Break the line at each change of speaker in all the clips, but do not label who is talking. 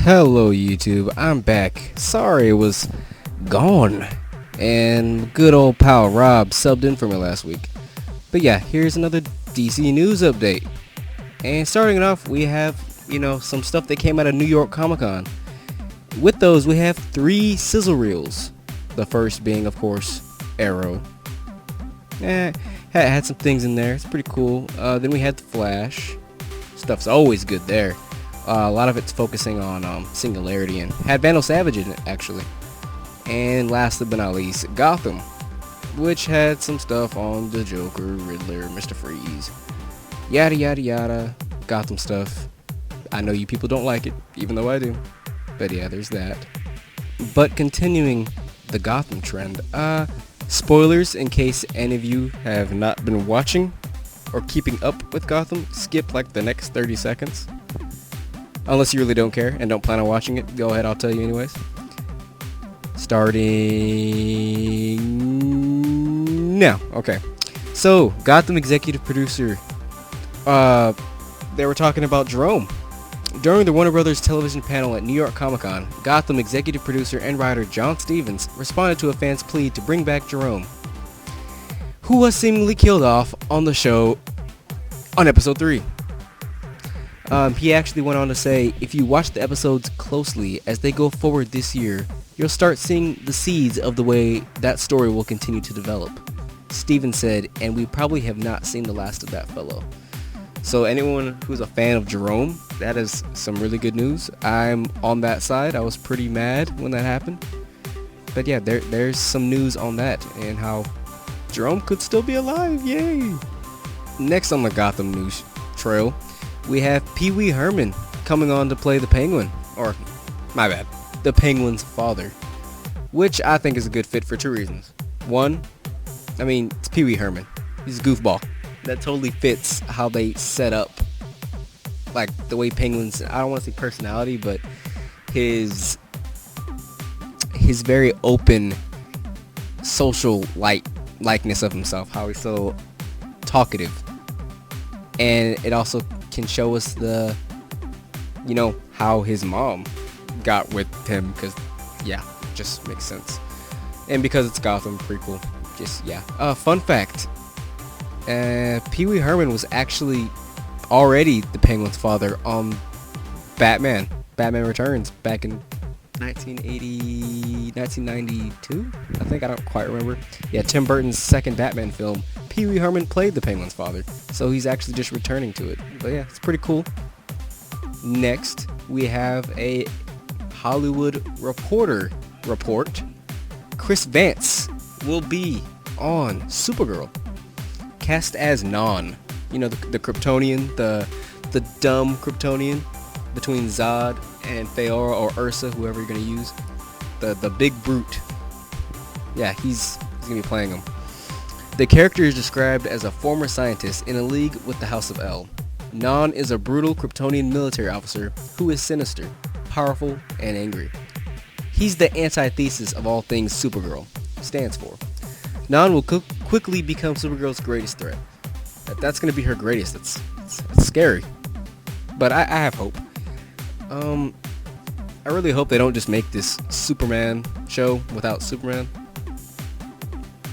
Hello YouTube, I'm back. Sorry it was gone. And good old pal Rob subbed in for me last week. But yeah, here's another DC news update. And starting it off, we have, some stuff that came out of New York Comic Con. With those, we have 3 sizzle reels. The first being, of course, Arrow. Had some things in there. It's pretty cool. Then we had The Flash. Stuff's always good there. A lot of it's focusing on Singularity and had Vandal Savage in it, actually. And lastly but not least, Gotham, which had some stuff on the Joker, Riddler, Mr. Freeze, yada yada yada, Gotham stuff. I know you people don't like it, even though I do. But yeah, there's that. But continuing the Gotham trend, spoilers in case any of you have not been watching or keeping up with Gotham, skip like the next 30 seconds. Unless you really don't care and don't plan on watching it, go ahead, I'll tell you anyways. Starting now. Okay. So, Gotham executive producer, they were talking about Jerome. During the Warner Brothers television panel at New York Comic Con, Gotham executive producer and writer John Stevens responded to a fan's plea to bring back Jerome, who was seemingly killed off on the show on episode 3. He actually went on to say, if you watch the episodes closely as they go forward this year, you'll start seeing the seeds of the way that story will continue to develop. Steven said, and we probably have not seen the last of that fellow. So anyone who's a fan of Jerome, that is some really good news. I'm on that side. I was pretty mad when that happened. But yeah, there's some news on that and how Jerome could still be alive. Yay! Next on the Gotham news trail, we have Pee Wee Herman coming on to play the Penguin, or my bad, the Penguin's father, which I think is a good fit for 2 reasons. One, it's Pee Wee Herman. He's a goofball. That totally fits how they set up, like the way Penguin's, I don't want to say personality, but his very open social likeness of himself, how he's so talkative. And it also can show us the, how his mom got with him, because, yeah, it just makes sense. And because it's Gotham, pretty cool. Just, yeah. Fun fact, Pee Wee Herman was actually already the Penguin's father on Batman Returns back in 1992, I think. I don't quite remember. Yeah, Tim Burton's second Batman film. Pee Wee Herman played the Penguin's father, so he's actually just returning to it. But yeah, it's pretty cool. Next, we have a Hollywood Reporter report. Chris Vance will be on Supergirl, cast as Non. The Kryptonian, the dumb Kryptonian between Zod and Feora or Ursa, whoever you're gonna use. The big brute. Yeah, he's gonna be playing him. The character is described as a former scientist in a league with the House of El. Non is a brutal Kryptonian military officer who is sinister, powerful, and angry. He's the antithesis of all things Supergirl stands for. Non will quickly become Supergirl's greatest threat. That's going to be her greatest. It's scary. But I have hope. I really hope they don't just make this Superman show without Superman.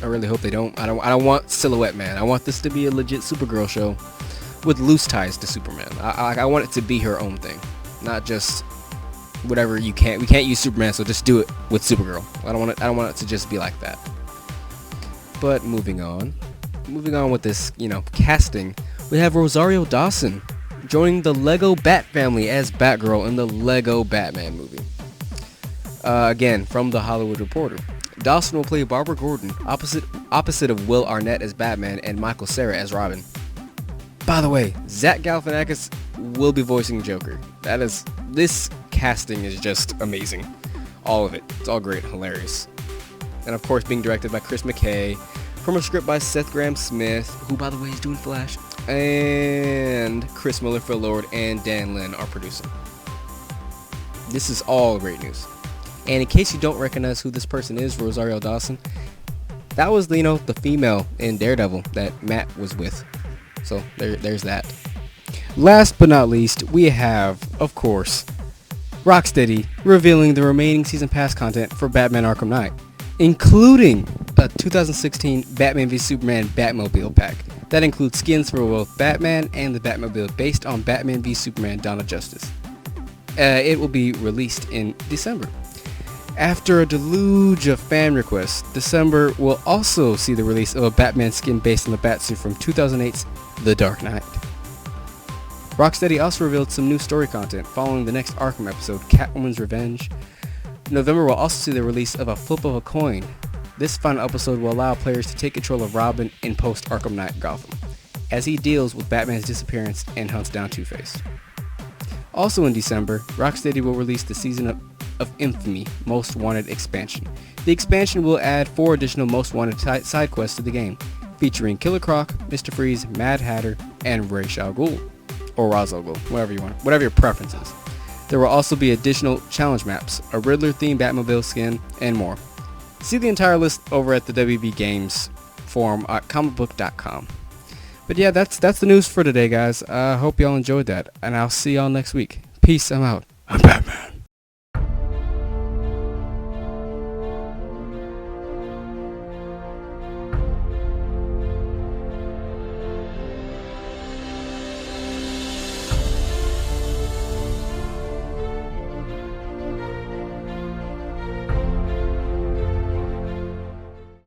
I really hope they don't. I don't want Silhouette Man. I want this to be a legit Supergirl show with loose ties to Superman. I want it to be her own thing, not just whatever we can't use Superman, so just do it with Supergirl. I don't want it to just be like that. But moving on with this, casting, we have Rosario Dawson joining the Lego Bat family as Batgirl in the Lego Batman movie. Again, from the Hollywood Reporter. Dawson will play Barbara Gordon, opposite of Will Arnett as Batman and Michael Cera as Robin. By the way, Zach Galifianakis will be voicing Joker. This casting is just amazing. All of it. It's all great, hilarious. And of course being directed by Chris McKay, from a script by Seth Grahame-Smith, who by the way is doing Flash, and Chris Miller, Phil Lord, and Dan Lin are producing. This is all great news. And in case you don't recognize who this person is, Rosario Dawson, that was the female in Daredevil that Matt was with. So there's that. Last but not least, we have, of course, Rocksteady revealing the remaining season pass content for Batman Arkham Knight, including a 2016 Batman v Superman Batmobile pack that includes skins for both Batman and the Batmobile based on Batman v Superman Dawn of Justice. It will be released in December. After a deluge of fan requests, December will also see the release of a Batman skin based on the Batsuit from 2008's The Dark Knight. Rocksteady also revealed some new story content following the next Arkham episode, Catwoman's Revenge. November will also see the release of a flip of a coin. This final episode will allow players to take control of Robin in post-Arkham Knight Gotham, as he deals with Batman's disappearance and hunts down Two-Face. Also in December, Rocksteady will release the Season of Infamy Most Wanted expansion. The expansion will add 4 additional Most Wanted side quests to the game, featuring Killer Croc, Mr. Freeze, Mad Hatter, and Ra's al Ghul. Or Ra's al Ghul, whatever your preference is. There will also be additional challenge maps, a Riddler-themed Batmobile skin, and more. See the entire list over at the WB Games forum at comicbook.com. But yeah, that's the news for today, guys. I hope y'all enjoyed that, and I'll see y'all next week. Peace, I'm out. I'm Batman.